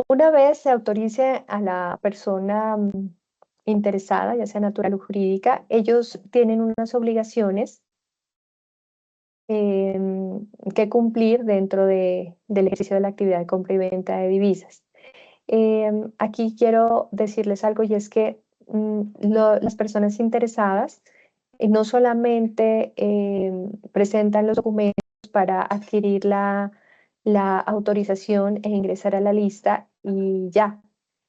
Una vez se autorice a la persona interesada, ya sea natural o jurídica, ellos tienen unas obligaciones que cumplir dentro del ejercicio de la actividad de compra y venta de divisas. Aquí quiero decirles algo y es que las personas interesadas no solamente presentan los documentos para adquirir la autorización e ingresar a la lista y ya.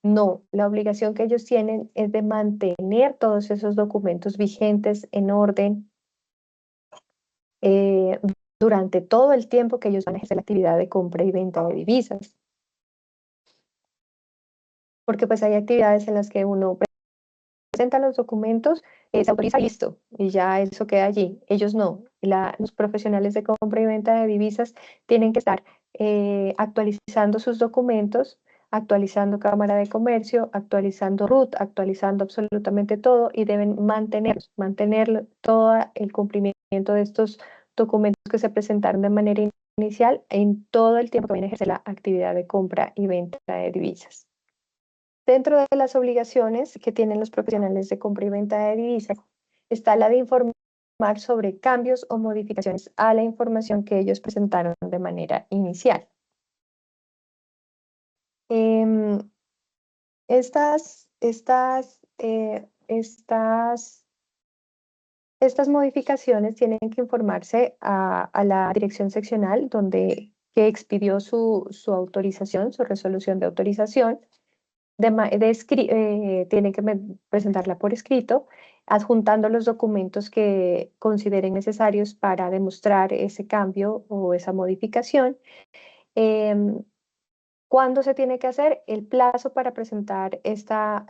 No, la obligación que ellos tienen es de mantener todos esos documentos vigentes en orden eh, durante todo el tiempo que ellos van a ejercer la actividad de compra y venta de divisas. Porque pues hay actividades en las que uno presenta los documentos, se autoriza y listo, y ya eso queda allí. Ellos no. Los profesionales de compra y venta de divisas tienen que estar actualizando sus documentos, actualizando Cámara de Comercio, actualizando RUT, actualizando absolutamente todo y deben mantener todo el cumplimiento de estos documentos que se presentaron de manera inicial en todo el tiempo que viene a ejercer la actividad de compra y venta de divisas. Dentro de las obligaciones que tienen los profesionales de compra y venta de divisas está la de informar sobre cambios o modificaciones a la información que ellos presentaron de manera inicial. Eh, estas modificaciones tienen que informarse a la dirección seccional que expidió su autorización, su resolución de autorización. Tienen que presentarla por escrito, adjuntando los documentos que consideren necesarios para demostrar ese cambio o esa modificación. ¿Cuándo se tiene que hacer? El plazo para presentar esta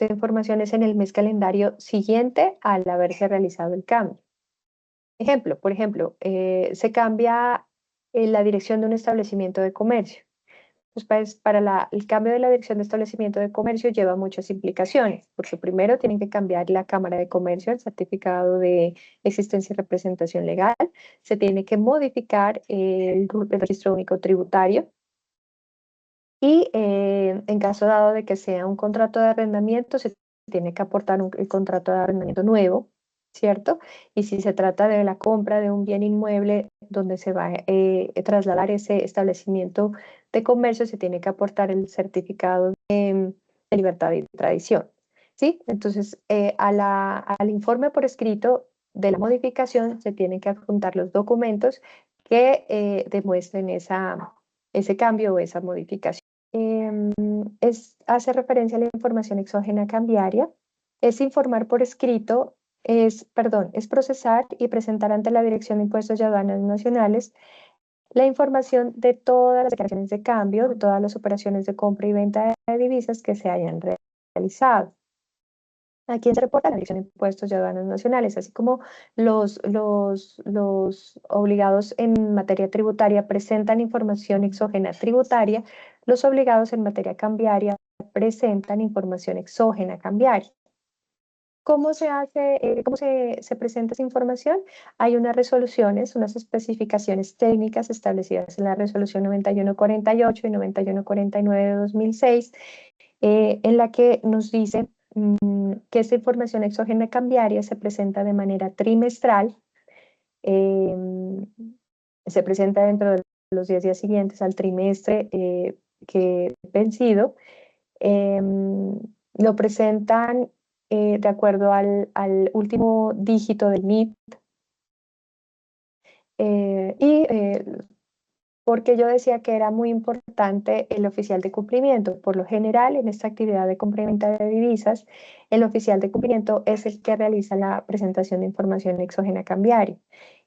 información es en el mes calendario siguiente al haberse realizado el cambio. Por ejemplo, se cambia la dirección de un establecimiento de comercio. Pues para el cambio de la dirección de establecimiento de comercio lleva muchas implicaciones, porque primero tienen que cambiar la Cámara de Comercio, el certificado de existencia y representación legal, se tiene que modificar el registro único tributario y en caso dado de que sea un contrato de arrendamiento, se tiene que aportar el contrato de arrendamiento nuevo, ¿cierto? Y si se trata de la compra de un bien inmueble donde se va a trasladar ese establecimiento de comercio, se tiene que aportar el certificado de libertad y tradición, ¿sí? Entonces, al informe por escrito de la modificación se tienen que adjuntar los documentos que demuestren ese cambio o esa modificación. Hace referencia a la información exógena cambiaria, es informar por escrito, es procesar y presentar ante la Dirección de Impuestos y Aduanas Nacionales la información de todas las declaraciones de cambio, de todas las operaciones de compra y venta de divisas que se hayan realizado. ¿A quién se reporta? A la Dirección de Impuestos y Aduanas Nacionales, así como los obligados en materia tributaria presentan información exógena tributaria, los obligados en materia cambiaria presentan información exógena cambiaria. ¿Cómo se hace, cómo se presenta esa información? Hay unas resoluciones, unas especificaciones técnicas establecidas en la resolución 9148 y 9149 de 2006, en la que nos dice que esta información exógena cambiaria se presenta de manera trimestral, se presenta dentro de los 10 días siguientes al trimestre que vencido. Lo presentan de acuerdo al último dígito del NIT. Porque yo decía que era muy importante el oficial de cumplimiento. Por lo general, en esta actividad de compra y venta de divisas, el oficial de cumplimiento es el que realiza la presentación de información exógena cambiaria.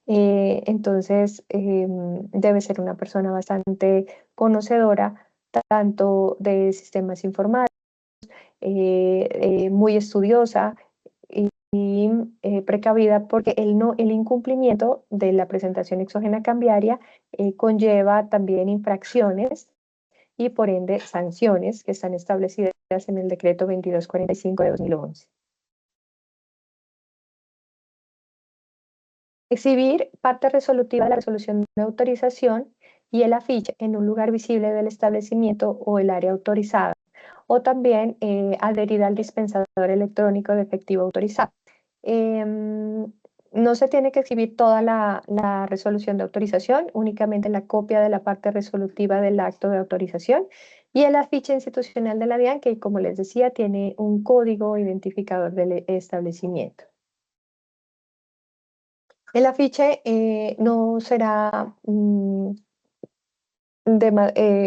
Entonces, debe ser una persona bastante conocedora tanto de sistemas informales, muy estudiosa y precavida, porque el incumplimiento de la presentación exógena cambiaria conlleva también infracciones y por ende sanciones que están establecidas en el decreto 2245 de 2011. Exhibir parte resolutiva de la resolución de autorización y el afiche en un lugar visible del establecimiento o el área autorizada, o también adherir al dispensador electrónico de efectivo autorizado. Em, no se tiene que exhibir toda la resolución de autorización, únicamente la copia de la parte resolutiva del acto de autorización y el afiche institucional de la DIAN, que como les decía, tiene un código identificador del establecimiento. El afiche no será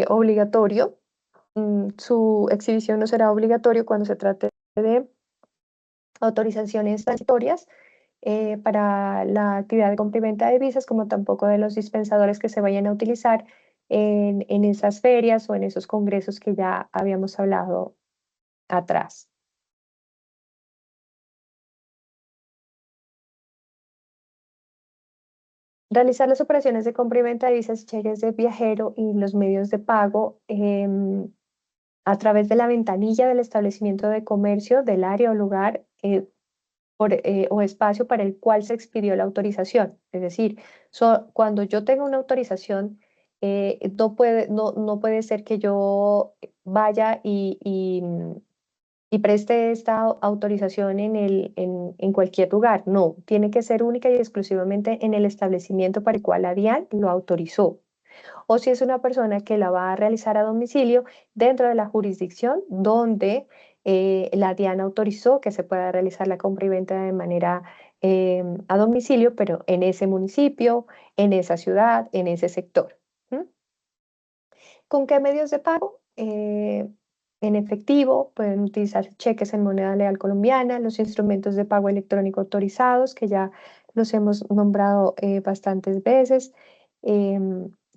obligatorio, su exhibición no será obligatorio cuando se trate de autorizaciones transitorias para la actividad de compra y venta de divisas, como tampoco de los dispensadores que se vayan a utilizar en esas ferias o en esos congresos que ya habíamos hablado atrás. Realizar las operaciones de compra y venta de divisas, cheques de viajero y los medios de pago a través de la ventanilla del establecimiento de comercio del área o lugar o espacio para el cual se expidió la autorización. Es decir, cuando yo tengo una autorización, no puede ser que yo vaya y preste esta autorización en cualquier lugar. No, tiene que ser única y exclusivamente en el establecimiento para el cual la DIAN lo autorizó. O si es una persona que la va a realizar a domicilio dentro de la jurisdicción donde la DIAN autorizó que se pueda realizar la compra y venta de manera a domicilio, pero en ese municipio, en esa ciudad, en ese sector. ¿Mm? ¿Con qué medios de pago? En efectivo, pueden utilizar cheques en moneda legal colombiana, los instrumentos de pago electrónico autorizados, que ya los hemos nombrado bastantes veces.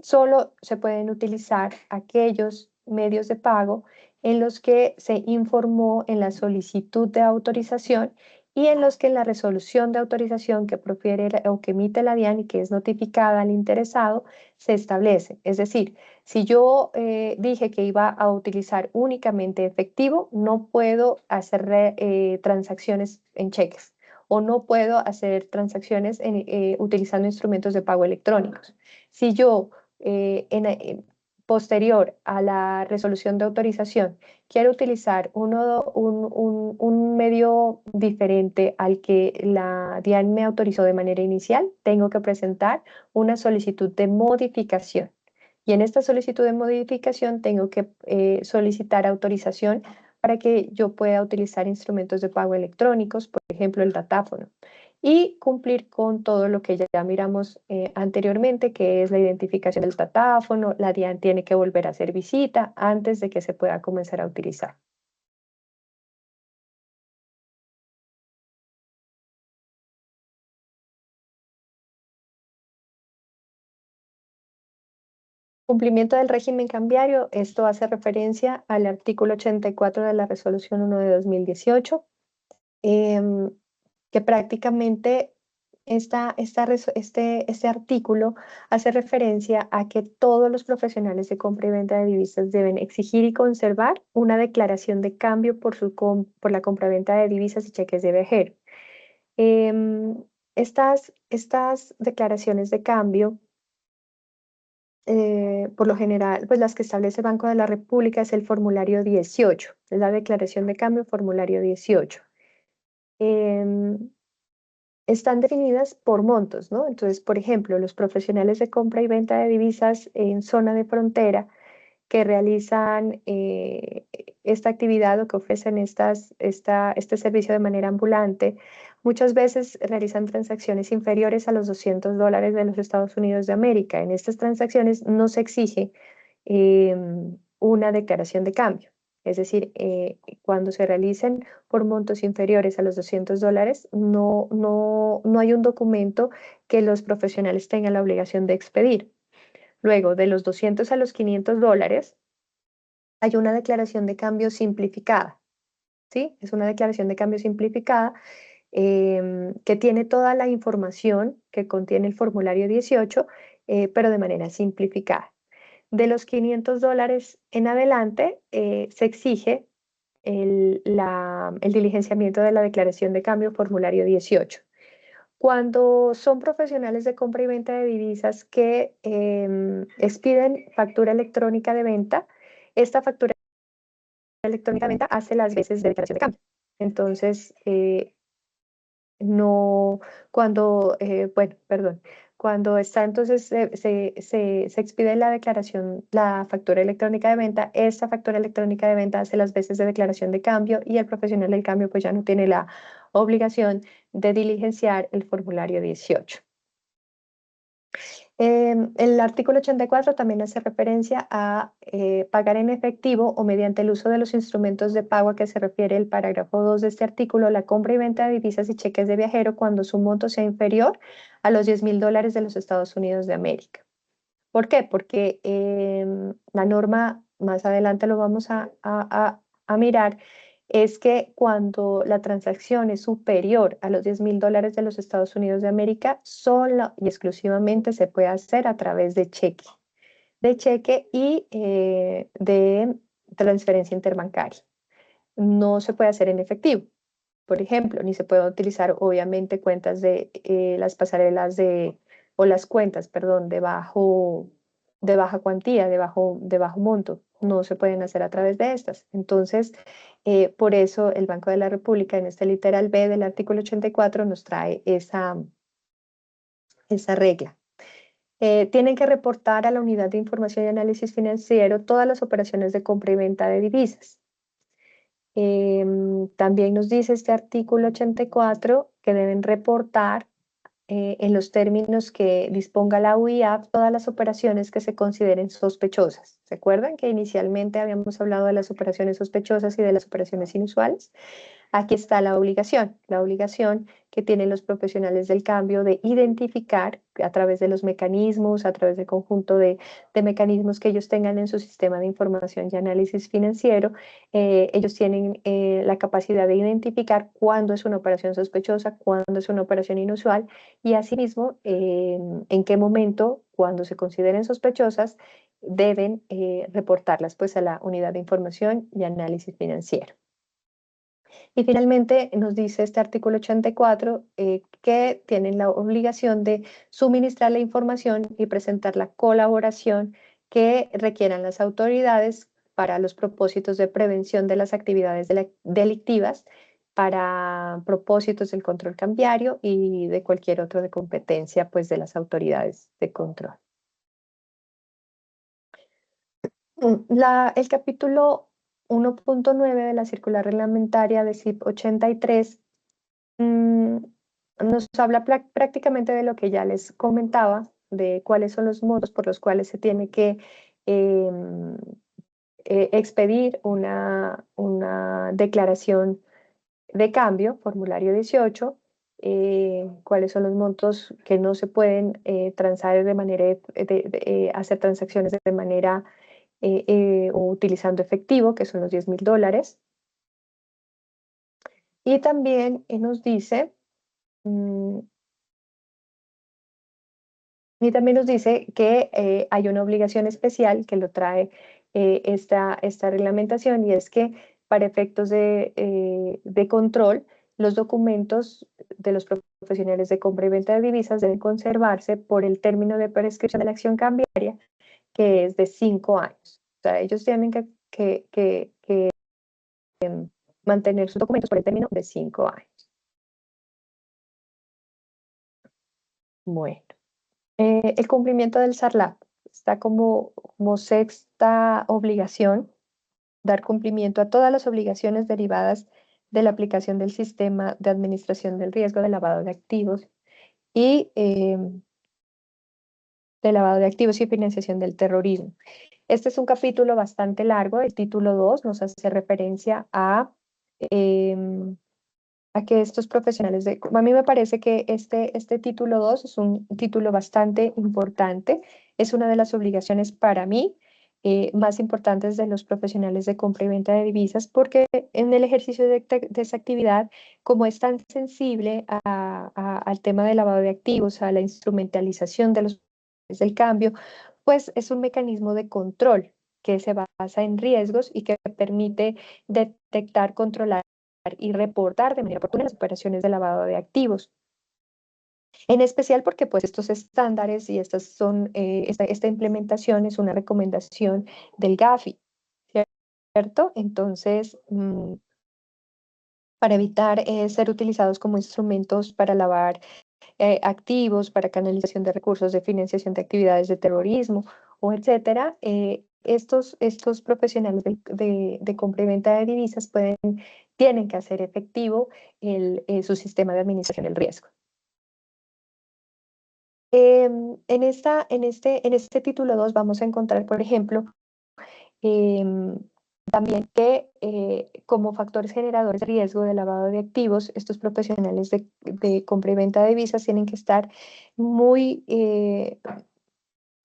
Solo se pueden utilizar aquellos medios de pago en los que se informó en la solicitud de autorización y en los que en la resolución de autorización que profiere o que emite la DIAN y que es notificada al interesado se establece. Es decir, si yo dije que iba a utilizar únicamente efectivo, no puedo hacer transacciones en cheques o no puedo hacer transacciones utilizando instrumentos de pago electrónicos. Si yo, posterior a la resolución de autorización, quiero utilizar un medio diferente al que la DIAN me autorizó de manera inicial, tengo que presentar una solicitud de modificación. Y en esta solicitud de modificación tengo que solicitar autorización para que yo pueda utilizar instrumentos de pago electrónicos, por ejemplo, el datáfono, y cumplir con todo lo que ya miramos anteriormente, que es la identificación del datáfono. La DIAN tiene que volver a hacer visita antes de que se pueda comenzar a utilizar. Cumplimiento del régimen cambiario, esto hace referencia al artículo 84 de la Resolución 1 de 2018, em, que prácticamente este artículo hace referencia a que todos los profesionales de compra y venta de divisas deben exigir y conservar una declaración de cambio por la compra-venta de divisas y cheques de viajero. Em, estas declaraciones de cambio, por lo general, pues las que establece el Banco de la República es el formulario 18, es la declaración de cambio formulario 18. Em, Están definidas por montos, ¿no? Entonces, por ejemplo, los profesionales de compra y venta de divisas en zona de frontera que realizan esta actividad o que ofrecen este servicio de manera ambulante, muchas veces realizan transacciones inferiores a los $200 de los Estados Unidos de América. En estas transacciones no se exige una declaración de cambio. Es decir, cuando se realicen por montos inferiores a los $200, no hay un documento que los profesionales tengan la obligación de expedir. Luego, de los 200 a los $500, hay una declaración de cambio simplificada, ¿sí? Es una declaración de cambio simplificada que tiene toda la información que contiene el formulario 18, pero de manera simplificada. De los $500 en adelante, se exige el diligenciamiento de la declaración de cambio formulario 18. Cuando son profesionales de compra y venta de divisas que expiden factura electrónica de venta, esta factura electrónica de venta hace las veces de declaración de cambio. Entonces, no, cuando, bueno, perdón, cuando está entonces se expide la declaración, la factura electrónica de venta, esta factura electrónica de venta hace las veces de declaración de cambio y el profesional del cambio pues ya no tiene la obligación de diligenciar el formulario 18. El artículo 84 también hace referencia a pagar en efectivo o mediante el uso de los instrumentos de pago a que se refiere el parágrafo 2 de este artículo, la compra y venta de divisas y cheques de viajero cuando su monto sea inferior a los $10,000 de los Estados Unidos de América. ¿Por qué? Porque la norma, más adelante lo vamos a mirar, es que cuando la transacción es superior a los $10,000 de los Estados Unidos de América, solo y exclusivamente se puede hacer a través de cheque y de transferencia interbancaria. No se puede hacer en efectivo, por ejemplo, ni se puede utilizar obviamente cuentas de las pasarelas o las cuentas, perdón, de baja cuantía, de bajo monto. No se pueden hacer a través de estas. Entonces, por eso el Banco de la República en este literal B del artículo 84 nos trae esa regla. Tienen que reportar a la Unidad de Información y Análisis Financiero todas las operaciones de compra y venta de divisas. También nos dice este artículo 84 que deben reportar en los términos que disponga la UIAF todas las operaciones que se consideren sospechosas. ¿Se acuerdan que inicialmente habíamos hablado de las operaciones sospechosas y de las operaciones inusuales? Aquí está la obligación que tienen los profesionales del cambio de identificar a través de los mecanismos, a través del conjunto de mecanismos que ellos tengan en su sistema de información y análisis financiero, ellos tienen la capacidad de identificar cuándo es una operación sospechosa, cuándo es una operación inusual y asimismo en qué momento, cuando se consideren sospechosas, deben reportarlas pues a la Unidad de Información y Análisis Financiero. Y finalmente nos dice este artículo 84 que tienen la obligación de suministrar la información y presentar la colaboración que requieran las autoridades para los propósitos de prevención de las actividades delictivas, para propósitos del control cambiario y de cualquier otro de competencia pues, de las autoridades de control. El capítulo 1.9 de la circular reglamentaria de CIP 83 nos habla prácticamente de lo que ya les comentaba, de cuáles son los modos por los cuales se tiene que em, expedir una declaración de cambio, formulario 18, cuáles son los montos que no se pueden transar de manera hacer transacciones de manera o utilizando efectivo, que son los $10,000. Y también nos dice mm, Y también nos dice que hay una obligación especial que lo trae esta reglamentación y es que para efectos de control, los documentos de los profesionales de compra y venta de divisas deben conservarse por el término de prescripción de la acción cambiaria, que es de 5 años. O sea, ellos tienen que mantener sus documentos por el término de 5 años. Bueno. El cumplimiento del SARLAP está como sexta obligación, dar cumplimiento a todas las obligaciones derivadas de la aplicación del sistema de administración del riesgo de lavado de activos y financiación del terrorismo. Este es un capítulo bastante largo. El título 2 nos hace referencia em, a que estos profesionales a mí me parece que este título 2 es un título bastante importante, es una de las obligaciones para mí más importantes de los profesionales de compra y venta de divisas, porque en el ejercicio de esa actividad, como es tan sensible al tema del lavado de activos, a la instrumentalización de los del cambio, pues es un mecanismo de control que se basa en riesgos y que permite detectar, controlar y reportar de manera oportuna las operaciones de lavado de activos. En especial porque pues estos estándares y estas son, esta implementación es una recomendación del Gafi, ¿cierto? Entonces, para evitar ser utilizados como instrumentos para lavar activos, para canalización de recursos de financiación de actividades de terrorismo o etcétera, estos profesionales de compra y venta de divisas tienen que hacer efectivo su sistema de administración del riesgo. En este título 2 vamos a encontrar, por ejemplo, em, también que como factores generadores de riesgo de lavado de activos, estos profesionales de compra y venta de divisas tienen que estar muy, ¿qué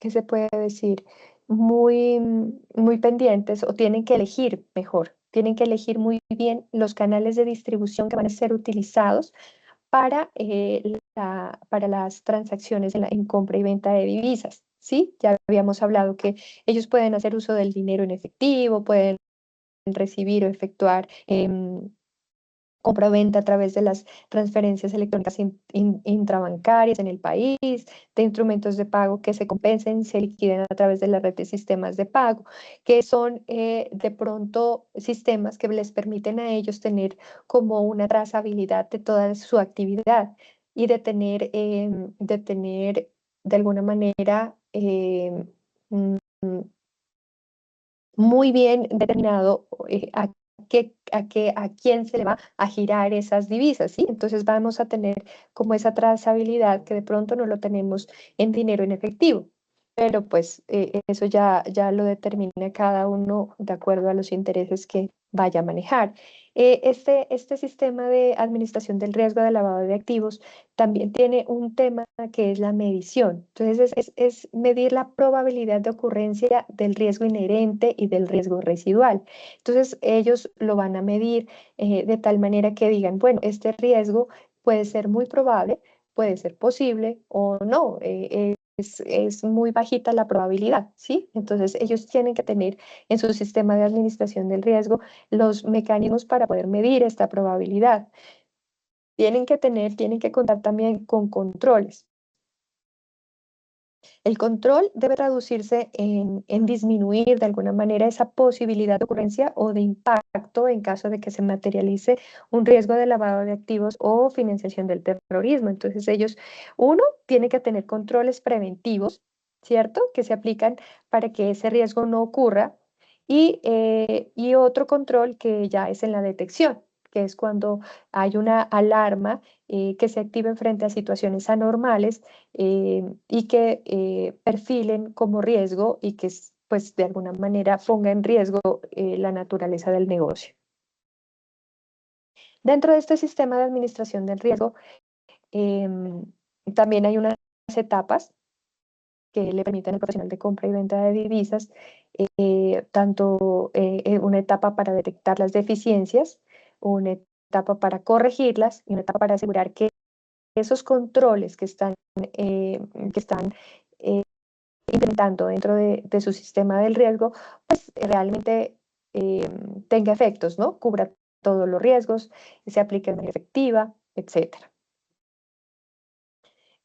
se puede decir? Muy pendientes o tienen que elegir mejor, tienen que elegir muy bien los canales de distribución que van a ser utilizados para las transacciones en compra y venta de divisas, ¿sí? Ya habíamos hablado que ellos pueden hacer uso del dinero en efectivo, pueden recibir o efectuar compra-venta a través de las transferencias electrónicas intrabancarias en el país, de instrumentos de pago que se compensen, se liquiden a través de la red de sistemas de pago, que son de pronto sistemas que les permiten a ellos tener como una trazabilidad de toda su actividad y de tener de alguna manera mm, muy bien determinado a quién se le va a girar esas divisas, ¿sí? Entonces vamos a tener como esa trazabilidad que de pronto no lo tenemos en dinero en efectivo, pero pues eso ya lo determina cada uno de acuerdo a los intereses que vaya a manejar. Este sistema de administración del riesgo de lavado de activos también tiene un tema que es la medición. Entonces, es medir la probabilidad de ocurrencia del riesgo inherente y del riesgo residual. Entonces, ellos lo van a medir de tal manera que digan, bueno, este riesgo puede ser muy probable, puede ser posible o no. Es muy bajita la probabilidad, ¿sí? Entonces, ellos tienen que tener en su sistema de administración del riesgo los mecanismos para poder medir esta probabilidad. Tienen que contar también con controles. El control debe traducirse en disminuir de alguna manera esa posibilidad de ocurrencia o de impacto en caso de que se materialice un riesgo de lavado de activos o financiación del terrorismo. Entonces uno, tiene que tener controles preventivos, ¿cierto? Que se aplican para que ese riesgo no ocurra. Y otro control que ya es en la detección, que es cuando hay una alarma que se active frente a situaciones anormales y que perfilen como riesgo y que pues de alguna manera ponga en riesgo la naturaleza del negocio. Dentro de este sistema de administración del riesgo, em, también hay unas etapas que le permiten al profesional de compra y venta de divisas, tanto una etapa para detectar las deficiencias, una etapa para corregirlas y una etapa para asegurar que esos controles que están eh, implementando dentro de su sistema del riesgo, pues realmente tenga efectos, ¿no? Cubra todos los riesgos, se aplique de manera efectiva, etcétera.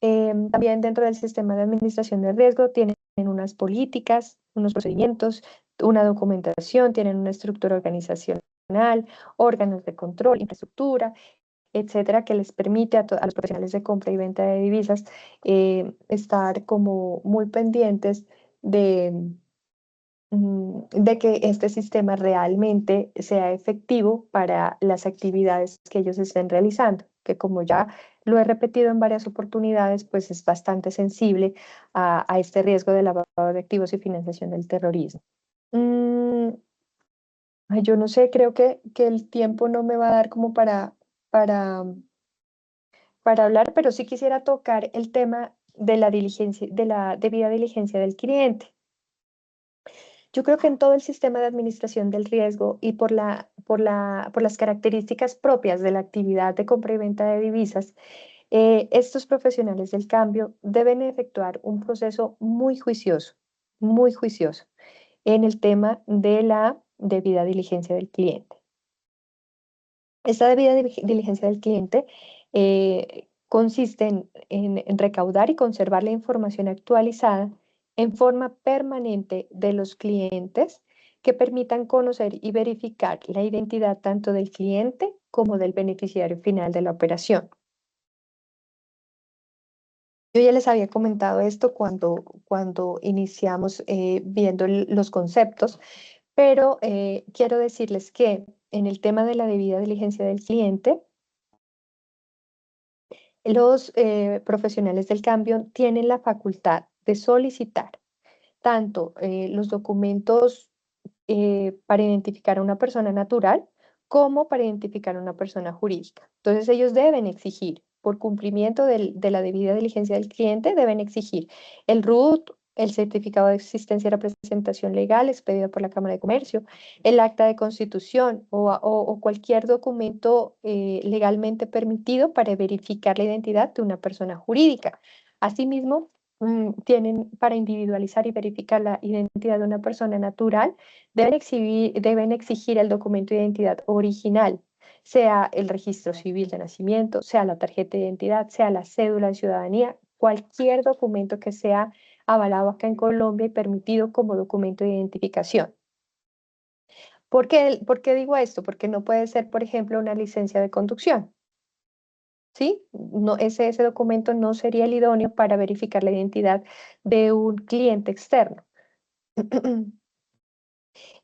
También dentro del sistema de administración del riesgo tienen unas políticas, unos procedimientos, una documentación, tienen una estructura organizacional, órganos de control, infraestructura, etcétera, que les permite a los profesionales de compra y venta de divisas estar como muy pendientes de que este sistema realmente sea efectivo para las actividades que ellos estén realizando, que como ya lo he repetido en varias oportunidades, pues es bastante sensible a este riesgo de lavado de activos y financiación del terrorismo. Mm, Ay, yo no sé, creo que el tiempo no me va a dar como para, para hablar, pero sí quisiera tocar el tema de la diligencia, de la debida diligencia del cliente. Yo creo que en todo el sistema de administración del riesgo y por las características propias de la actividad de compra y venta de divisas, estos profesionales del cambio deben efectuar un proceso muy juicioso en el tema de la debida diligencia del cliente. Esta debida diligencia del cliente consiste en recaudar y conservar la información actualizada en forma permanente de los clientes que permitan conocer y verificar la identidad tanto del cliente como del beneficiario final de la operación. Yo ya les había comentado esto cuando iniciamos viendo los conceptos, pero quiero decirles que en el tema de la debida diligencia del cliente, los profesionales del cambio tienen la facultad de solicitar tanto los documentos para identificar a una persona natural como para identificar a una persona jurídica. Entonces ellos deben exigir, por cumplimiento de la debida diligencia del cliente, deben exigir el RUT, el certificado de existencia de representación legal expedido por la Cámara de Comercio, el acta de constitución o cualquier documento legalmente permitido para verificar la identidad de una persona jurídica. Asimismo, tienen para individualizar y verificar la identidad de una persona natural, deben exigir el documento de identidad original, sea el registro civil de nacimiento, sea la tarjeta de identidad, sea la cédula de ciudadanía, cualquier documento que sea avalado acá en Colombia y permitido como documento de identificación. ¿Por qué digo esto? Porque no puede ser, por ejemplo, una licencia de conducción. ¿Sí? No, ese documento no sería el idóneo para verificar la identidad de un cliente externo.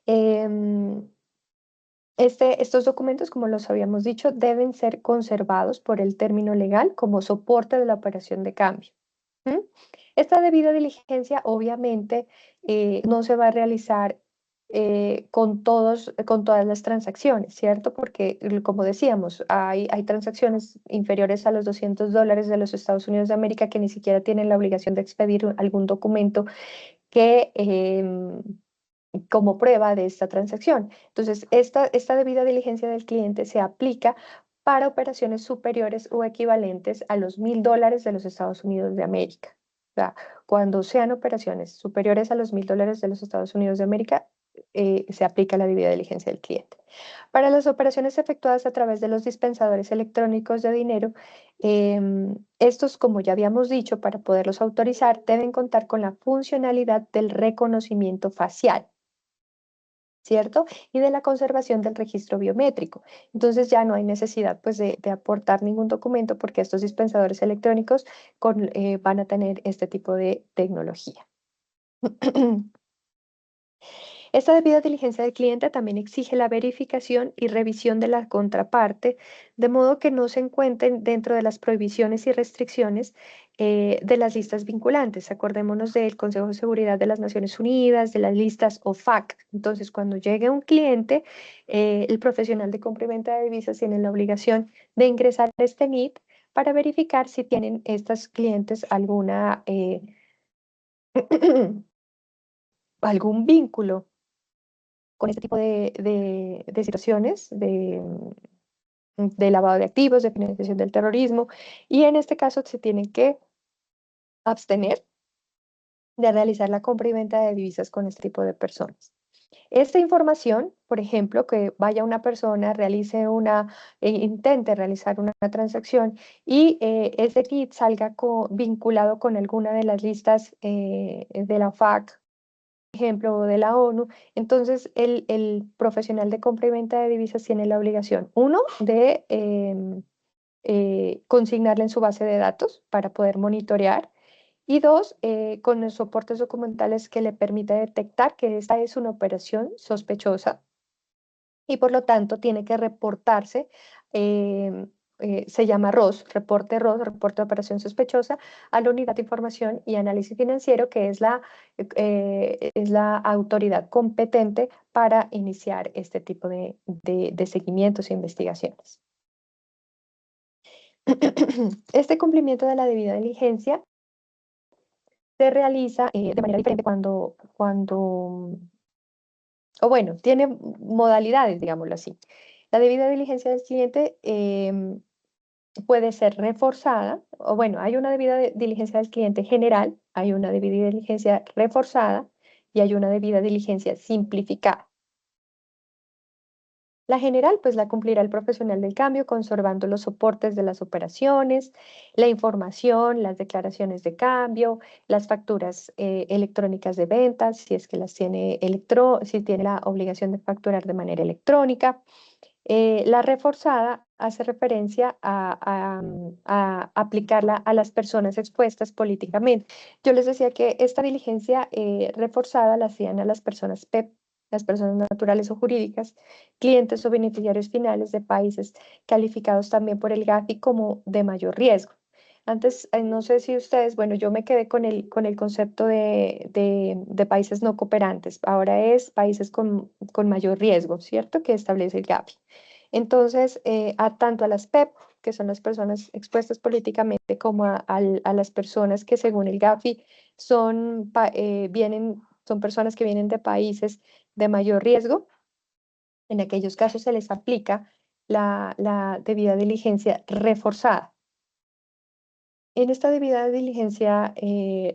Em, estos documentos, como los habíamos dicho, deben ser conservados por el término legal como soporte de la operación de cambio. ¿Mm? Esta debida diligencia, obviamente, no se va a realizar con todas las transacciones, ¿cierto? Porque, como decíamos, hay transacciones inferiores a los $200 de los Estados Unidos de América que ni siquiera tienen la obligación de expedir algún documento que como prueba de esta transacción. Entonces, esta debida diligencia del cliente se aplica para operaciones superiores o equivalentes a los $1000 de los Estados Unidos de América. O sea, cuando sean operaciones superiores a los $1000 de los Estados Unidos de América, se aplica la debida diligencia del cliente. Para las operaciones efectuadas a través de los dispensadores electrónicos de dinero, estos, como ya habíamos dicho, para poderlos autorizar, deben contar con la funcionalidad del reconocimiento facial. ¿Cierto? Y de la conservación del registro biométrico. Entonces ya no hay necesidad pues de aportar ningún documento porque estos dispensadores electrónicos van a tener este tipo de tecnología. Esta debida diligencia del cliente también exige la verificación y revisión de la contraparte, de modo que no se encuentren dentro de las prohibiciones y restricciones de las listas vinculantes. Acordémonos del Consejo de Seguridad de las Naciones Unidas, de las listas OFAC. Entonces, cuando llegue un cliente, el profesional de compra y venta de divisas tiene la obligación de ingresar a este NIT para verificar si tienen estos clientes algún vínculo con este tipo de situaciones, de lavado de activos, de financiación del terrorismo, y en este caso se tienen que abstener de realizar la compra y venta de divisas con este tipo de personas. Esta información, por ejemplo, que vaya una persona, intente realizar una transacción y ese kit salga vinculado con alguna de las listas de la FAC, ejemplo, o de la ONU, entonces el profesional de compra y venta de divisas tiene la obligación, uno, de consignarla en su base de datos para poder monitorear, y dos, con los soportes documentales que le permita detectar que esta es una operación sospechosa y por lo tanto tiene que reportarse, se llama ROS, reporte de operación sospechosa, a la Unidad de Información y Análisis Financiero, que es la autoridad competente para iniciar este tipo de seguimientos e investigaciones. Este cumplimiento de la debida diligencia se realiza de manera diferente o bueno, tiene modalidades, digámoslo así. La debida diligencia del cliente puede ser reforzada, o bueno, hay una debida diligencia del cliente general, hay una debida diligencia reforzada y hay una debida diligencia simplificada. La general, pues la cumplirá el profesional del cambio, conservando los soportes de las operaciones, la información, las declaraciones de cambio, las facturas electrónicas de ventas, si es que las tiene si tiene la obligación de facturar de manera electrónica. La reforzada hace referencia a aplicarla a las personas expuestas políticamente. Yo les decía que esta diligencia reforzada la hacían a las personas PEP, las personas naturales o jurídicas, clientes o beneficiarios finales de países calificados también por el GAFI como de mayor riesgo. Antes, no sé si ustedes, bueno, yo me quedé con el concepto de países no cooperantes. Ahora es países con mayor riesgo, ¿cierto? Que establece el GAFI. Entonces, tanto a las PEP, que son las personas expuestas políticamente, como a las personas que según el GAFI son personas que vienen de países de mayor riesgo, en aquellos casos se les aplica la debida diligencia reforzada. En esta debida diligencia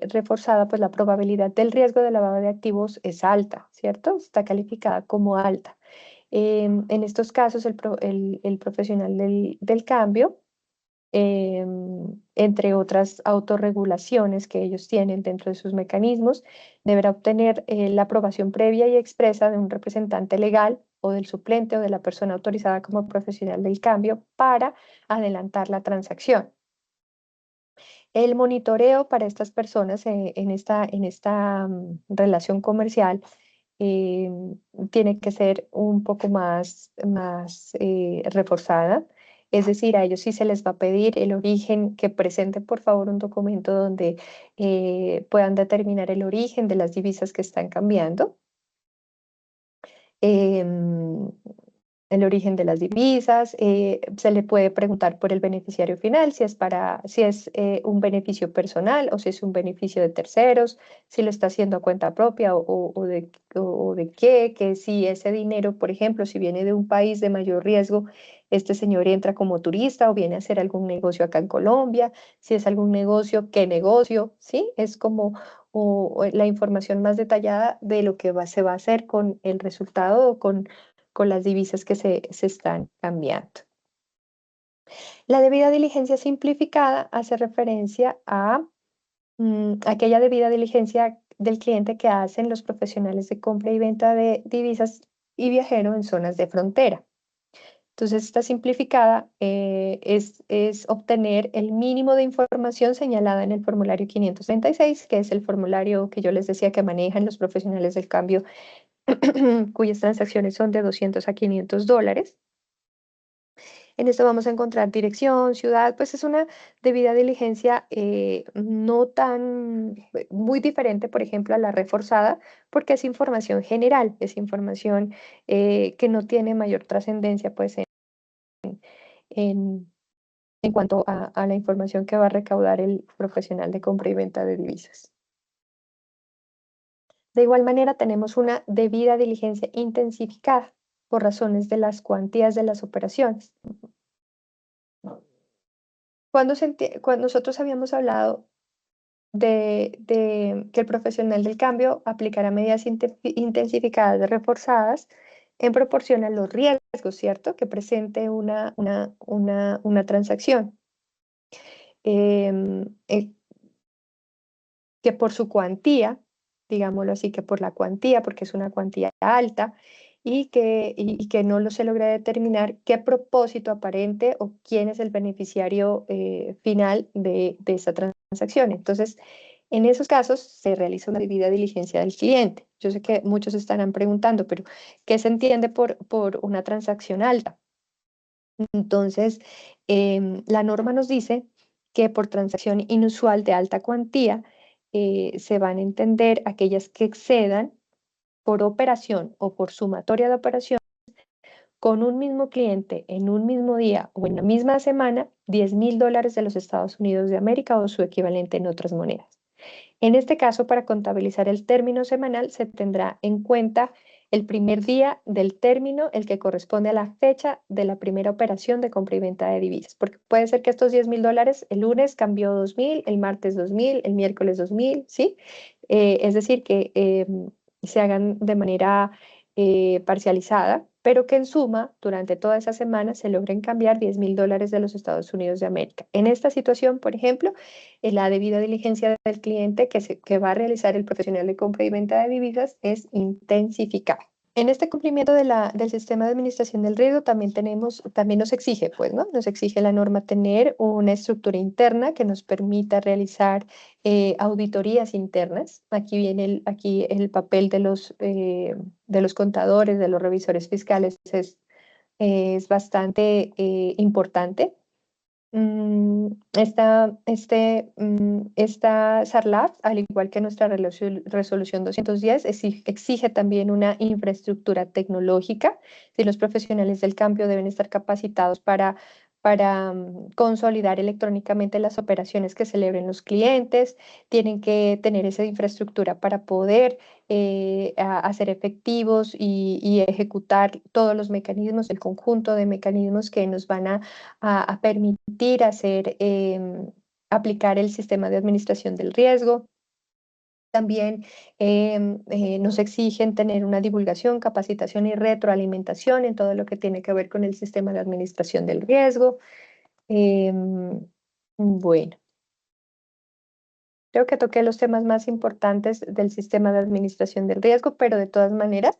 reforzada, pues la probabilidad del riesgo de lavado de activos es alta, ¿cierto? Está calificada como alta. En estos casos, el profesional del cambio, entre otras autorregulaciones que ellos tienen dentro de sus mecanismos, deberá obtener la aprobación previa y expresa de un representante legal o del suplente o de la persona autorizada como profesional del cambio para adelantar la transacción. El monitoreo para estas personas en esta relación comercial eh, tiene que ser un poco más reforzada. Es decir, a ellos sí se les va a pedir el origen, que presenten por favor un documento donde puedan determinar el origen de las divisas que están cambiando. em, el origen de las divisas, se le puede preguntar por el beneficiario final, si es un beneficio personal o si es un beneficio de terceros, si lo está haciendo a cuenta propia o de qué, que si ese dinero, por ejemplo, si viene de un país de mayor riesgo, este señor entra como turista o viene a hacer algún negocio acá en Colombia, si es algún negocio, ¿qué negocio? ¿Sí? Es como o la información más detallada de lo que se va a hacer con el resultado o con las divisas que se están cambiando. La debida diligencia simplificada hace referencia a aquella debida diligencia del cliente que hacen los profesionales de compra y venta de divisas y viajero en zonas de frontera. Entonces, esta simplificada es obtener el mínimo de información señalada en el formulario 536, que es el formulario que yo les decía que manejan los profesionales del cambio, cuyas transacciones son de 200 a 500 dólares. En esto vamos a encontrar dirección, ciudad, pues es una debida diligencia no tan, muy diferente, por ejemplo, a la reforzada, porque es información general, es información que no tiene mayor trascendencia, pues, en, en cuanto a la información que va a recaudar el profesional de compra y venta de divisas. De igual manera, tenemos una debida diligencia intensificada por razones de las cuantías de las operaciones. Cuando nosotros habíamos hablado de que el profesional del cambio aplicará medidas intensificadas reforzadas en proporción a los riesgos, ¿cierto?, que presente una transacción. Em, eh, que por su cuantía, digámoslo así, que por la cuantía, porque es una cuantía alta, y que no se logra determinar qué propósito aparente o quién es el beneficiario final de esa transacción. Entonces, en esos casos se realiza una debida diligencia del cliente. Yo sé que muchos estarán preguntando, pero ¿qué se entiende por una transacción alta? Entonces, la norma nos dice que por transacción inusual de alta cuantía se van a entender aquellas que excedan por operación o por sumatoria de operación con un mismo cliente en un mismo día o en la misma semana, $10,000 de los Estados Unidos de América o su equivalente en otras monedas. En este caso, para contabilizar el término semanal, se tendrá en cuenta el primer día del término, el que corresponde a la fecha de la primera operación de compra y venta de divisas, porque puede ser que estos $10,000 el lunes cambió 2,000, el martes 2,000, el miércoles 2,000, ¿sí? Es decir, que se hagan de manera parcializada, pero que en suma, durante toda esa semana, se logren cambiar $10.000 de los Estados Unidos de América. En esta situación, por ejemplo, la debida diligencia del cliente que va a realizar el profesional de compra y venta de divisas es intensificada. En este cumplimiento del sistema de administración del riesgo también nos exige, pues, ¿no? Nos exige la norma tener una estructura interna que nos permita realizar auditorías internas. Aquí el papel de los contadores, de los revisores fiscales es bastante importante. Esta SARLAF, al igual que nuestra resolución 210, exige también una infraestructura tecnológica. Si los profesionales del cambio deben estar capacitados para consolidar electrónicamente las operaciones que celebren los clientes, tienen que tener esa infraestructura para poder hacer efectivos y ejecutar todos los mecanismos, el conjunto de mecanismos que nos van a permitir aplicar el sistema de administración del riesgo. También nos exigen tener una divulgación, capacitación y retroalimentación en todo lo que tiene que ver con el sistema de administración del riesgo. Bueno, creo que toqué los temas más importantes del sistema de administración del riesgo, pero de todas maneras,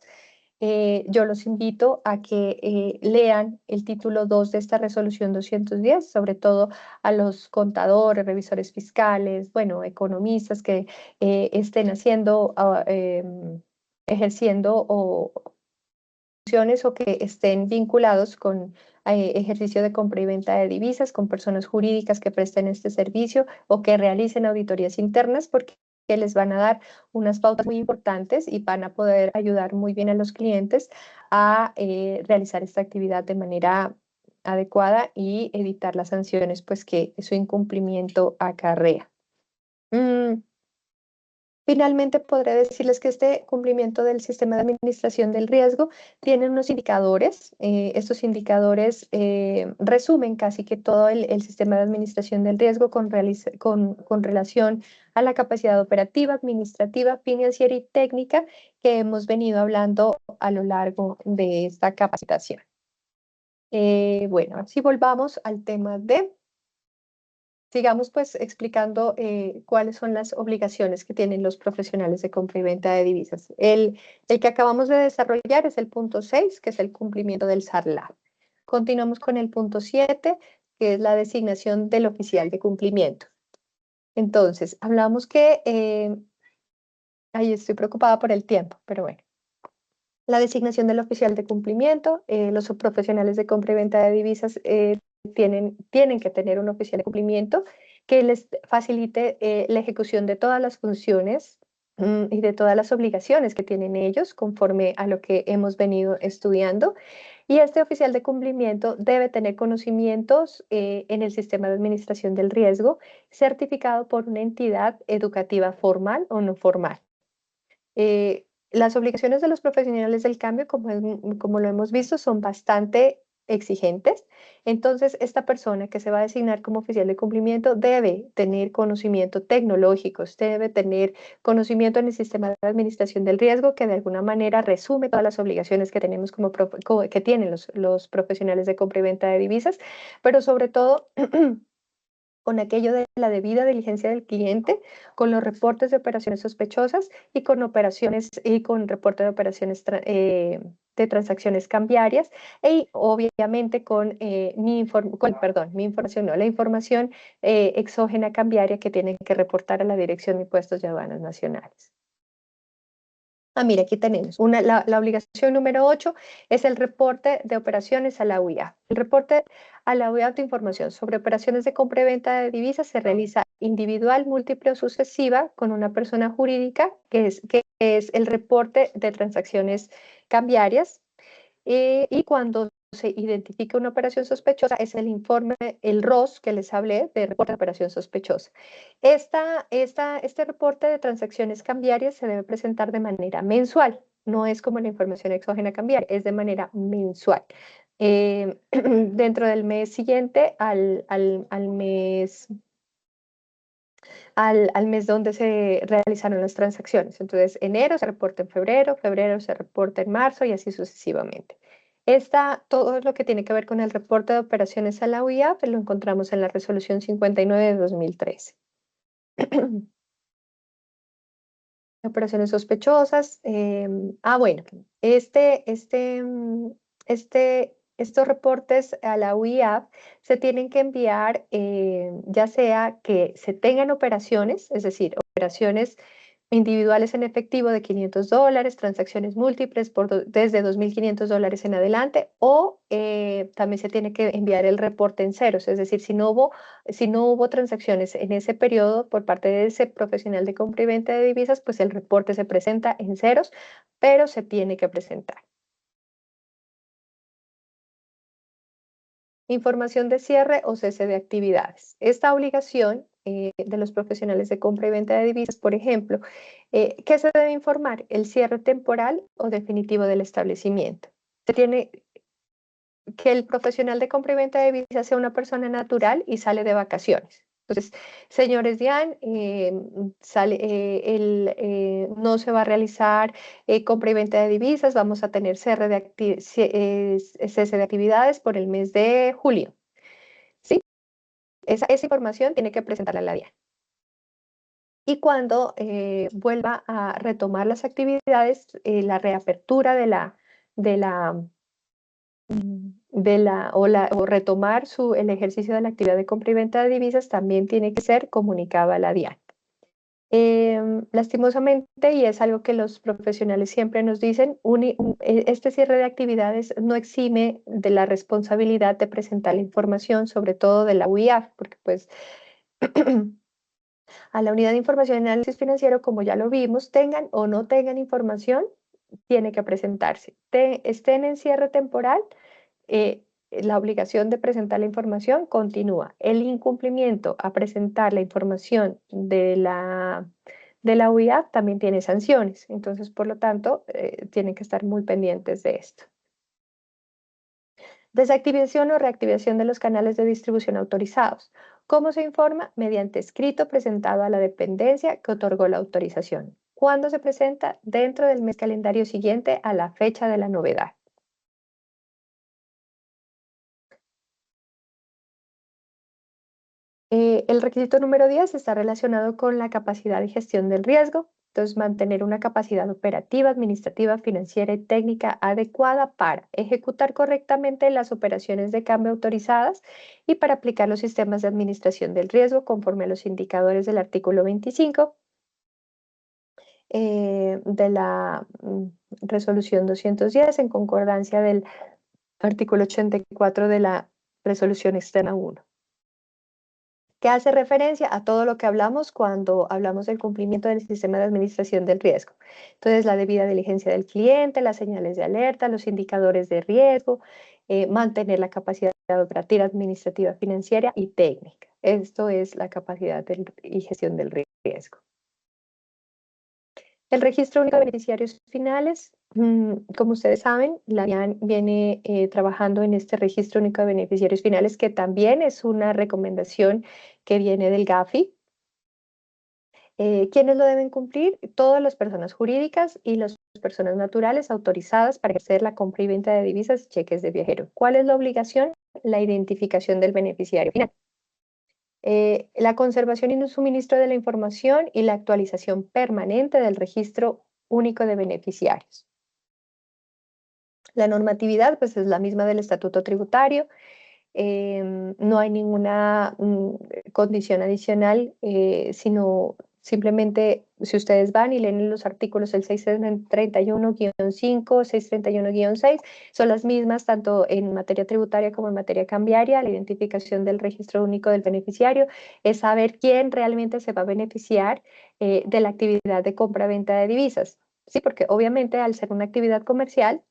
yo los invito a que lean el título 2 de esta resolución 210, sobre todo a los contadores, revisores fiscales, bueno, economistas que estén ejerciendo o que estén vinculados con ejercicio de compra y venta de divisas, con personas jurídicas que presten este servicio o que realicen auditorías internas, porque les van a dar unas pautas muy importantes y van a poder ayudar muy bien a los clientes a realizar esta actividad de manera adecuada y evitar las sanciones pues, que su incumplimiento acarrea. Finalmente, podré decirles que este cumplimiento del sistema de administración del riesgo tiene unos indicadores. Estos indicadores resumen casi que todo el sistema de administración del riesgo con relación a la capacidad operativa, administrativa, financiera y técnica que hemos venido hablando a lo largo de esta capacitación. Bueno, si volvamos al tema de... Sigamos pues explicando cuáles son las obligaciones que tienen los profesionales de compra y venta de divisas. El que acabamos de desarrollar es el punto 6, que es el cumplimiento del SARLAF. Continuamos con el punto 7, que es la designación del oficial de cumplimiento. Entonces, hablamos que... ahí estoy preocupada por el tiempo, pero bueno. La designación del oficial de cumplimiento, los profesionales de compra y venta de divisas tienen que tener un oficial de cumplimiento que les facilite la ejecución de todas las funciones y de todas las obligaciones que tienen ellos conforme a lo que hemos venido estudiando. Y este oficial de cumplimiento debe tener conocimientos en el sistema de administración del riesgo certificado por una entidad educativa formal o no formal. Las obligaciones de los profesionales del cambio, como lo hemos visto, son bastante exigentes. Entonces, esta persona que se va a designar como oficial de cumplimiento debe tener conocimiento tecnológico, debe tener conocimiento en el sistema de administración del riesgo, que de alguna manera resume todas las obligaciones que tenemos que tienen los profesionales de compra y venta de divisas, pero sobre todo con aquello de la debida diligencia del cliente, con los reportes de operaciones sospechosas y con reporte de operaciones de transacciones cambiarias y obviamente con la información exógena cambiaria que tienen que reportar a la Dirección de Impuestos y Aduanas Nacionales. Mira, aquí tenemos la obligación número 8 es el reporte de operaciones a la UIA. El reporte a la UIA de información sobre operaciones de compra y venta de divisas se realiza individual, múltiple o sucesiva con una persona jurídica, que es el reporte de transacciones cambiarias. Y cuando se identifica una operación sospechosa, es el informe, el ROS que les hablé de reporte de operación sospechosa. Este reporte de transacciones cambiarias se debe presentar de manera mensual, no es como la información exógena cambiaria, es de manera mensual. Dentro del mes siguiente al mes al mes donde se realizaron las transacciones. Entonces, enero se reporta en febrero, febrero se reporta en marzo y así sucesivamente. Todo lo que tiene que ver con el reporte de operaciones a la UIAF lo encontramos en la resolución 59 de 2013. Operaciones sospechosas. Bueno, estos reportes a la UIAF se tienen que enviar ya sea que se tengan operaciones, es decir, operaciones individuales en efectivo de $500, transacciones múltiples desde $2.500 en adelante, o también se tiene que enviar el reporte en ceros, es decir, si no hubo transacciones en ese periodo por parte de ese profesional de compra y venta de divisas, pues el reporte se presenta en ceros, pero se tiene que presentar. Información de cierre o cese de actividades. Esta obligación de los profesionales de compra y venta de divisas, por ejemplo, ¿qué se debe informar? El cierre temporal o definitivo del establecimiento. Se tiene que el profesional de compra y venta de divisas sea una persona natural y sale de vacaciones. Entonces, señores Dian, no se va a realizar compra y venta de divisas, vamos a tener cese de actividades por el mes de julio. ¿Sí? Esa información tiene que presentarla a la DIAN. Y cuando vuelva a retomar las actividades, la reapertura o retomar el ejercicio de la actividad de compra y venta de divisas también tiene que ser comunicado a la DIAN. Lastimosamente, y es algo que los profesionales siempre nos dicen, este cierre de actividades no exime de la responsabilidad de presentar la información, sobre todo de la UIAF, porque pues a la unidad de información y análisis financiero, como ya lo vimos, tengan o no tengan información, tiene que presentarse. Estén en cierre temporal, la obligación de presentar la información continúa. El incumplimiento a presentar la información de la UIAF también tiene sanciones. Entonces, por lo tanto, tienen que estar muy pendientes de esto. Desactivación o reactivación de los canales de distribución autorizados. ¿Cómo se informa? Mediante escrito presentado a la dependencia que otorgó la autorización. ¿Cuándo se presenta? Dentro del mes calendario siguiente a la fecha de la novedad. El requisito número 10 está relacionado con la capacidad de gestión del riesgo. Entonces, mantener una capacidad operativa, administrativa, financiera y técnica adecuada para ejecutar correctamente las operaciones de cambio autorizadas y para aplicar los sistemas de administración del riesgo conforme a los indicadores del artículo 25 de la resolución 210 en concordancia del artículo 84 de la resolución externa 1. Que hace referencia a todo lo que hablamos cuando hablamos del cumplimiento del sistema de administración del riesgo. Entonces, la debida diligencia del cliente, las señales de alerta, los indicadores de riesgo, mantener la capacidad operativa, administrativa, financiera y técnica. Esto es la capacidad y gestión del riesgo. El registro único de beneficiarios finales, como ustedes saben, la DIAN viene trabajando en este registro único de beneficiarios finales, que también es una recomendación que viene del GAFI. ¿Quiénes lo deben cumplir? Todas las personas jurídicas y las personas naturales autorizadas para ejercer la compra y venta de divisas y cheques de viajero. ¿Cuál es la obligación? La identificación del beneficiario final. La conservación y suministro de la información y la actualización permanente del registro único de beneficiarios. La normatividad pues es la misma del estatuto tributario. No hay ninguna condición adicional, sino simplemente si ustedes van y leen los artículos, el 631-5, 631-6, son las mismas tanto en materia tributaria como en materia cambiaria. La identificación del registro único del beneficiario es saber quién realmente se va a beneficiar de la actividad de compra-venta de divisas. Sí, porque obviamente al ser una actividad comercial,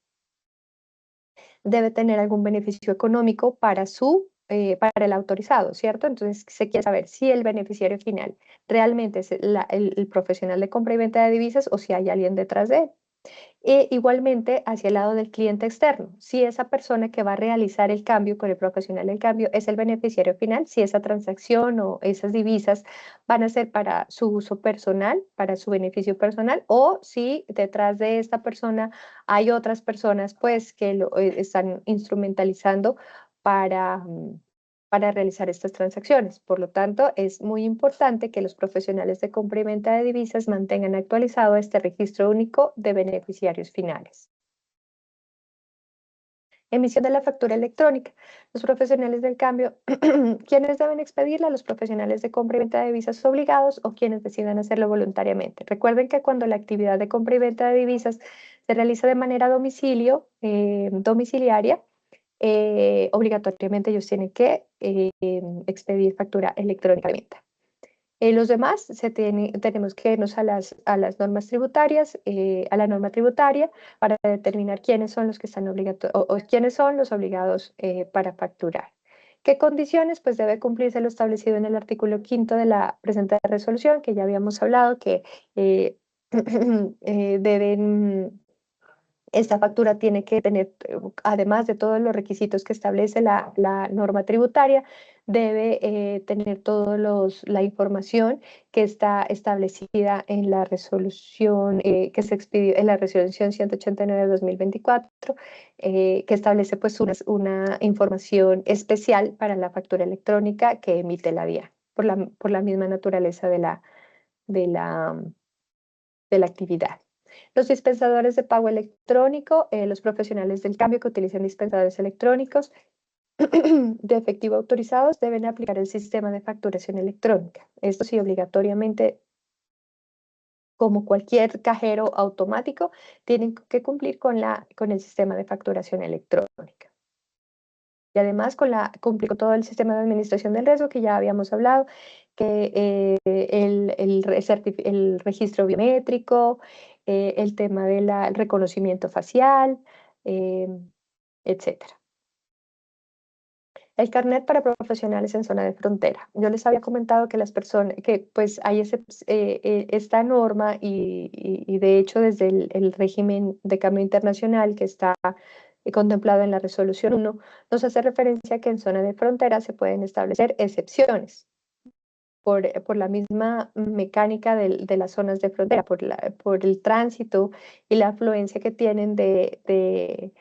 debe tener algún beneficio económico para el autorizado, ¿cierto? Entonces se quiere saber si el beneficiario final realmente es el profesional de compra y venta de divisas o si hay alguien detrás de él. E igualmente hacia el lado del cliente externo, si esa persona que va a realizar el cambio con el profesional del cambio es el beneficiario final, si esa transacción o esas divisas van a ser para su uso personal, para su beneficio personal, o si detrás de esta persona hay otras personas pues que lo están instrumentalizando para, para realizar estas transacciones. Por lo tanto, es muy importante que los profesionales de compra y venta de divisas mantengan actualizado este registro único de beneficiarios finales. Emisión de la factura electrónica. Los profesionales del cambio, ¿quiénes deben expedirla? Los profesionales de compra y venta de divisas obligados o quienes decidan hacerlo voluntariamente. Recuerden que cuando la actividad de compra y venta de divisas se realiza de manera domiciliaria, obligatoriamente ellos tienen que expedir factura electrónica de venta. Los demás tenemos que irnos a las normas tributarias, a la norma tributaria, para determinar quiénes son los que están obligatorios o quiénes son los obligados para facturar. ¿Qué condiciones? Pues debe cumplirse lo establecido en el artículo 5 de la presente resolución, que ya habíamos hablado, que deben esta factura tiene que tener, además de todos los requisitos que establece la norma tributaria, debe tener todos la información que está establecida en la resolución que se expidió en la resolución 189 de 2024, que establece pues una información especial para la factura electrónica que emite la DIAN, por la misma naturaleza de la, de la actividad. Los dispensadores de pago electrónico, los profesionales del cambio que utilizan dispensadores electrónicos de efectivo autorizados deben aplicar el sistema de facturación electrónica. Esto sí, obligatoriamente, como cualquier cajero automático, tienen que cumplir con el sistema de facturación electrónica. Y además cumplir con todo el sistema de administración del riesgo que ya habíamos hablado, que el registro biométrico, el tema del reconocimiento facial, etcétera. El carnet para profesionales en zona de frontera. Yo les había comentado que las personas, que pues hay esta norma y de hecho desde el régimen de cambio internacional que está contemplado en la resolución 1, nos hace referencia a que en zona de frontera se pueden establecer excepciones por la misma mecánica de las zonas de frontera, por el tránsito y la afluencia que tienen de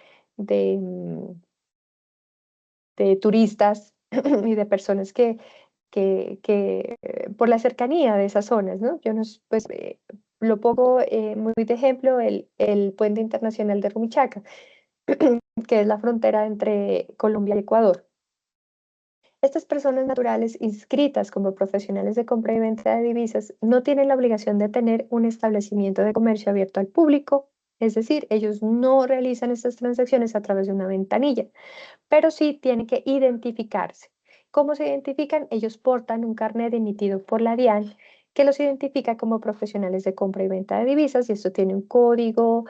turistas y de personas por la cercanía de esas zonas, ¿no? Yo pues, lo pongo muy de ejemplo el puente internacional de Rumichaca, que es la frontera entre Colombia y Ecuador. Estas personas naturales inscritas como profesionales de compra y venta de divisas no tienen la obligación de tener un establecimiento de comercio abierto al público, es decir, ellos no realizan estas transacciones a través de una ventanilla, pero sí tienen que identificarse. ¿Cómo se identifican? Ellos portan un carnet emitido por la DIAN que los identifica como profesionales de compra y venta de divisas y esto tiene un código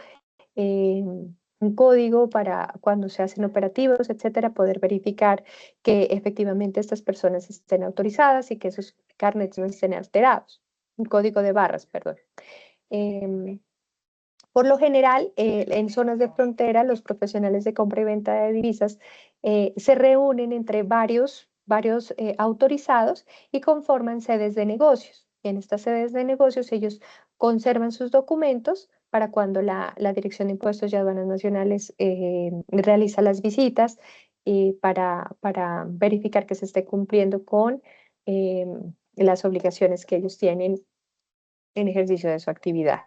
para cuando se hacen operativos, etcétera, poder verificar que efectivamente estas personas estén autorizadas y que esos carnets no estén alterados. Un código de barras, perdón. Por lo general, en zonas de frontera, los profesionales de compra y venta de divisas se reúnen entre varios autorizados y conforman sedes de negocios. En estas sedes de negocios ellos conservan sus documentos para cuando la Dirección de Impuestos y Aduanas Nacionales realiza las visitas para verificar que se esté cumpliendo con las obligaciones que ellos tienen en ejercicio de su actividad.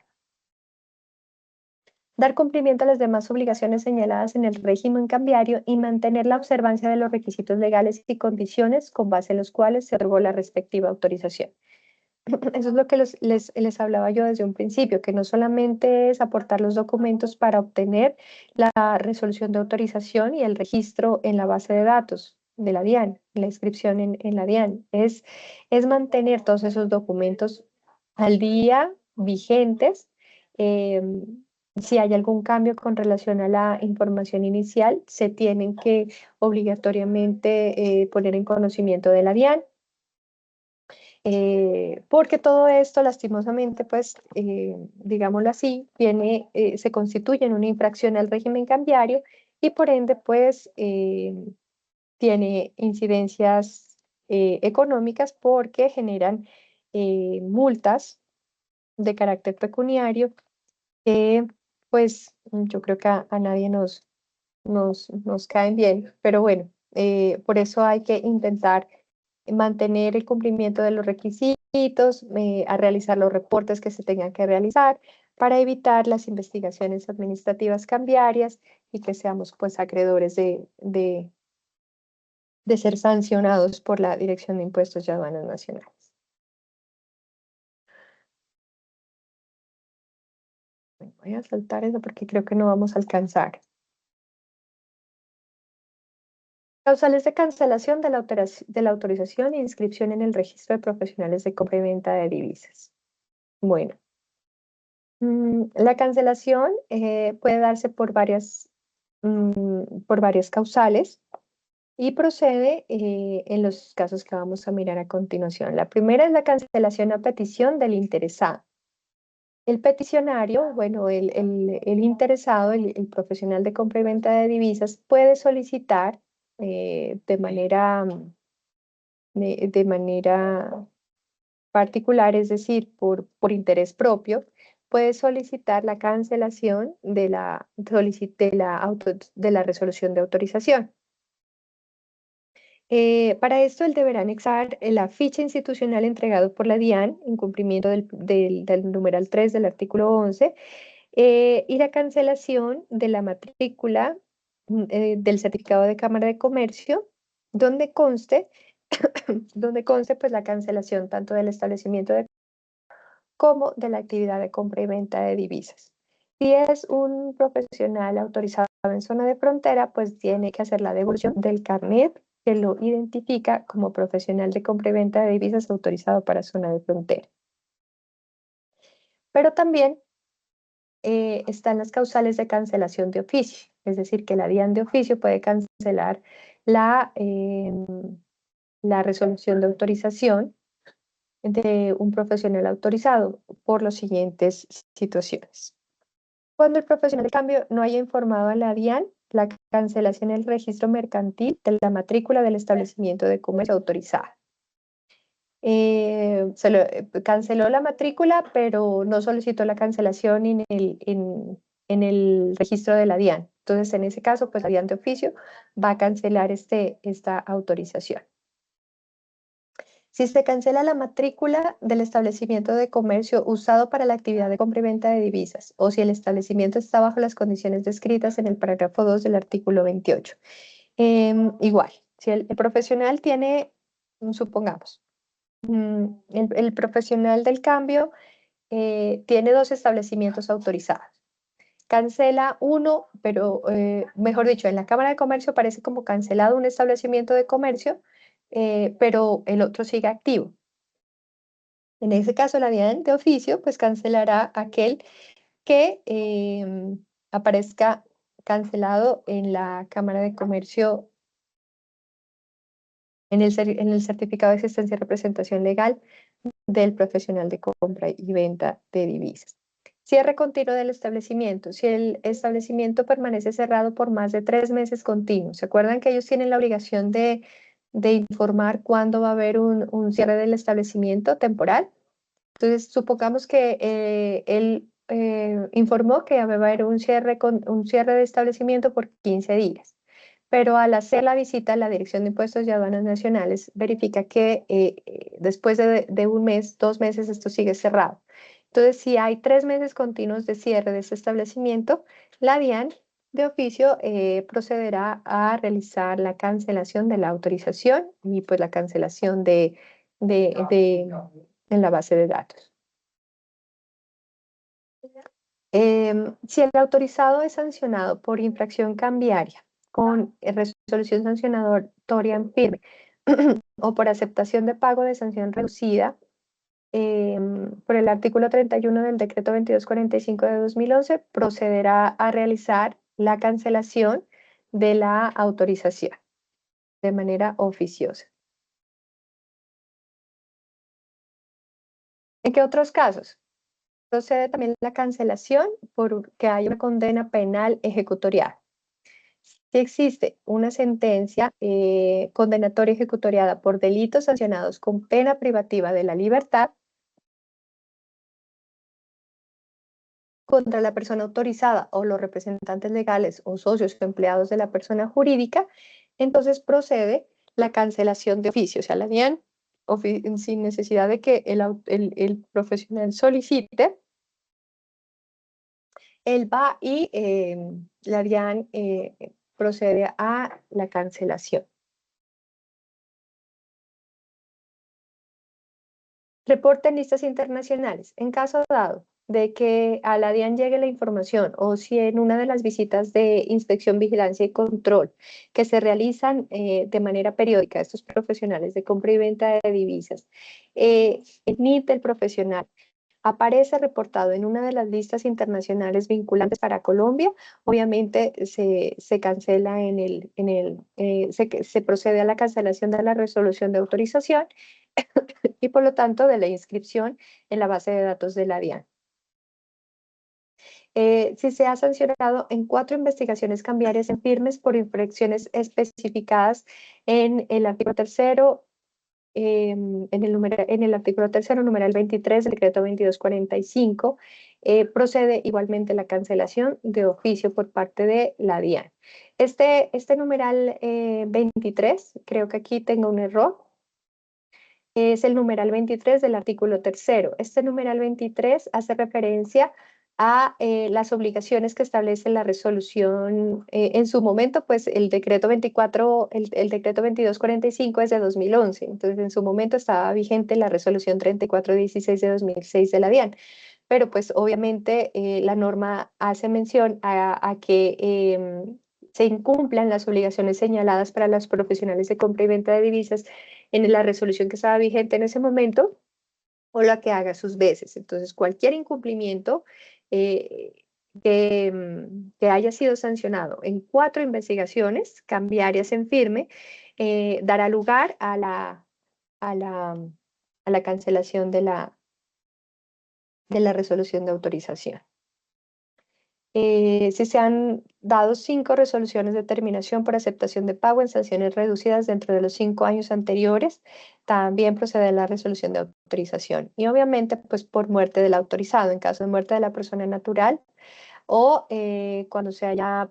Dar cumplimiento a las demás obligaciones señaladas en el régimen cambiario y mantener la observancia de los requisitos legales y condiciones con base en los cuales se otorgó la respectiva autorización. Eso es lo que les hablaba yo desde un principio, que no solamente es aportar los documentos para obtener la resolución de autorización y el registro en la base de datos de la DIAN, la inscripción en la DIAN, es mantener todos esos documentos al día, vigentes. Si hay algún cambio con relación a la información inicial, se tienen que obligatoriamente poner en conocimiento de la DIAN. Porque todo esto, lastimosamente, pues, digámoslo así, se constituye en una infracción al régimen cambiario y por ende, pues, tiene incidencias económicas porque generan multas de carácter pecuniario que, pues, yo creo que a nadie nos caen bien, pero bueno, por eso hay que intentar mantener el cumplimiento de los requisitos, a realizar los reportes que se tengan que realizar para evitar las investigaciones administrativas cambiarias y que seamos pues acreedores de ser sancionados por la Dirección de Impuestos y Aduanas Nacionales. Voy a saltar eso porque creo que no vamos a alcanzar. Causales de cancelación de la autorización e inscripción en el registro de profesionales de compra y venta de divisas. Bueno, la cancelación puede darse por varias causales y procede en los casos que vamos a mirar a continuación. La primera es la cancelación a petición del interesado. El peticionario, bueno, el interesado, el profesional de compra y venta de divisas, puede solicitar de manera particular, es decir, por interés propio, puede solicitar la cancelación de la resolución de autorización. Para esto, él deberá anexar la ficha institucional entregado por la DIAN en cumplimiento del numeral 3 del artículo 11 y la cancelación de la matrícula del certificado de Cámara de Comercio, donde conste, donde conste pues, la cancelación tanto del establecimiento como de la actividad de compra y venta de divisas. Si es un profesional autorizado en zona de frontera, pues tiene que hacer la devolución del carnet que lo identifica como profesional de compra y venta de divisas autorizado para zona de frontera. Pero también están las causales de cancelación de oficio, es decir, que la DIAN de oficio puede cancelar la resolución de autorización de un profesional autorizado por las siguientes situaciones. Cuando el profesional de cambio no haya informado a la DIAN, la cancelación del registro mercantil de la matrícula del establecimiento de comercio autorizado. Canceló la matrícula, pero no solicitó la cancelación en el registro de la DIAN. Entonces, en ese caso, pues la DIAN de oficio va a cancelar esta autorización. Si se cancela la matrícula del establecimiento de comercio usado para la actividad de compra y venta de divisas, o si el establecimiento está bajo las condiciones descritas en el parágrafo 2 del artículo 28. Igual, si el profesional tiene, supongamos, el profesional del cambio tiene 2 establecimientos autorizados. Cancela uno, pero mejor dicho, en la Cámara de Comercio parece como cancelado un establecimiento de comercio, pero el otro sigue activo. En ese caso, la DIAN de oficio pues cancelará aquel que aparezca cancelado en la Cámara de Comercio en el certificado de existencia y representación legal del profesional de compra y venta de divisas. Cierre continuo del establecimiento. Si el establecimiento permanece cerrado por más de 3 meses continuos, ¿se acuerdan que ellos tienen la obligación de informar cuándo va a haber un cierre del establecimiento temporal? Entonces, supongamos que él informó que va a haber un cierre de establecimiento por 15 días, pero al hacer la visita a la Dirección de Impuestos y Aduanas Nacionales, verifica que después de un mes, 2 meses, esto sigue cerrado. Entonces, si hay 3 meses continuos de cierre de ese establecimiento, la DIAN de oficio procederá a realizar la cancelación de la autorización y pues la cancelación en la base de datos. Si el autorizado es sancionado por infracción cambiaria con resolución sancionatoria en firme o por aceptación de pago de sanción reducida por el artículo 31 del decreto 2245 de 2011, procederá a realizar la cancelación de la autorización de manera oficiosa. ¿En qué otros casos? Procede también la cancelación porque hay una condena penal ejecutoriada. Si existe una sentencia condenatoria ejecutoriada por delitos sancionados con pena privativa de la libertad contra la persona autorizada o los representantes legales o socios o empleados de la persona jurídica, entonces procede la cancelación de oficio. O sea, la DIAN, sin necesidad de que el profesional solicite, él va y la DIAN procede a la cancelación. Reporte en listas internacionales. En caso dado de que a la DIAN llegue la información o si en una de las visitas de inspección, vigilancia y control que se realizan de manera periódica a estos profesionales de compra y venta de divisas, el NIT del profesional aparece reportado en una de las listas internacionales vinculantes para Colombia, obviamente se cancela se procede a la cancelación de la resolución de autorización y por lo tanto de la inscripción en la base de datos de la DIAN. Si se ha sancionado en 4 investigaciones cambiarias en firmes por infracciones especificadas en el artículo 3º, en el artículo 3º, numeral 23 del decreto 2245, procede igualmente la cancelación de oficio por parte de la DIAN. Este numeral 23, creo que aquí tengo un error, es el numeral 23 del artículo 3º. Este numeral 23 hace referencia a las obligaciones que establece la resolución. En su momento, pues el decreto 2245 es de 2011, entonces en su momento estaba vigente la resolución 3416 de 2006 de la DIAN, pero pues obviamente la norma hace mención a que se incumplan las obligaciones señaladas para los profesionales de compra y venta de divisas en la resolución que estaba vigente en ese momento o la que haga sus veces. Entonces, cualquier incumplimiento que haya sido sancionado en 4 investigaciones cambiarias en firme dará lugar a la cancelación de la resolución de autorización. Si se han dado 5 resoluciones de terminación por aceptación de pago en sanciones reducidas dentro de los 5 años anteriores, también procede la resolución de autorización. Y obviamente, pues por muerte del autorizado, en caso de muerte de la persona natural o cuando se haya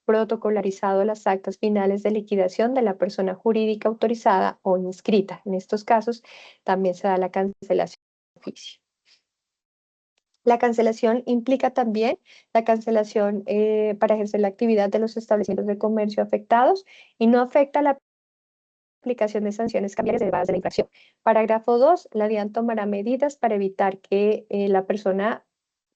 protocolarizado las actas finales de liquidación de la persona jurídica autorizada o inscrita. En estos casos, también se da la cancelación de oficio. La cancelación implica también la cancelación para ejercer la actividad de los establecimientos de comercio afectados y no afecta la aplicación de sanciones cambiarias derivadas de la infracción. Parágrafo 2. La DIAN tomará medidas para evitar que la persona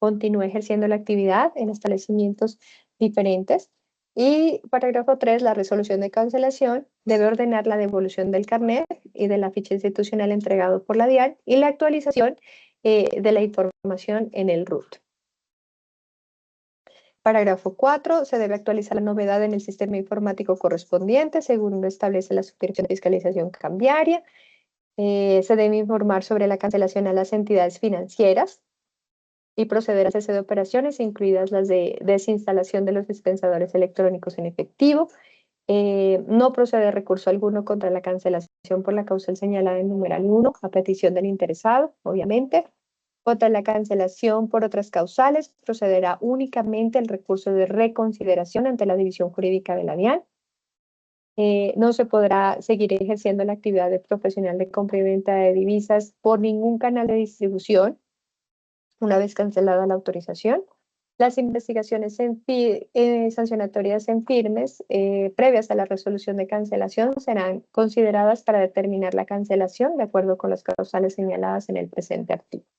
continúe ejerciendo la actividad en establecimientos diferentes. Y parágrafo 3. La resolución de cancelación debe ordenar la devolución del carnet y de la ficha institucional entregado por la DIAN y la actualización de la información en el RUT. Parágrafo 4. Se debe actualizar la novedad en el sistema informático correspondiente según lo establece la Subdirección de Fiscalización Cambiaria. Se debe informar sobre la cancelación a las entidades financieras y proceder a cese de operaciones, incluidas las de desinstalación de los dispensadores electrónicos en efectivo. No procede recurso alguno contra la cancelación por la causal señalada en numeral 1, a petición del interesado, obviamente. Contra la cancelación por otras causales, procederá únicamente el recurso de reconsideración ante la División Jurídica de la DIAN. No se podrá seguir ejerciendo la actividad de profesional de compra y venta de divisas por ningún canal de distribución una vez cancelada la autorización. Las investigaciones sancionatorias en firmes previas a la resolución de cancelación serán consideradas para determinar la cancelación de acuerdo con las causales señaladas en el presente artículo.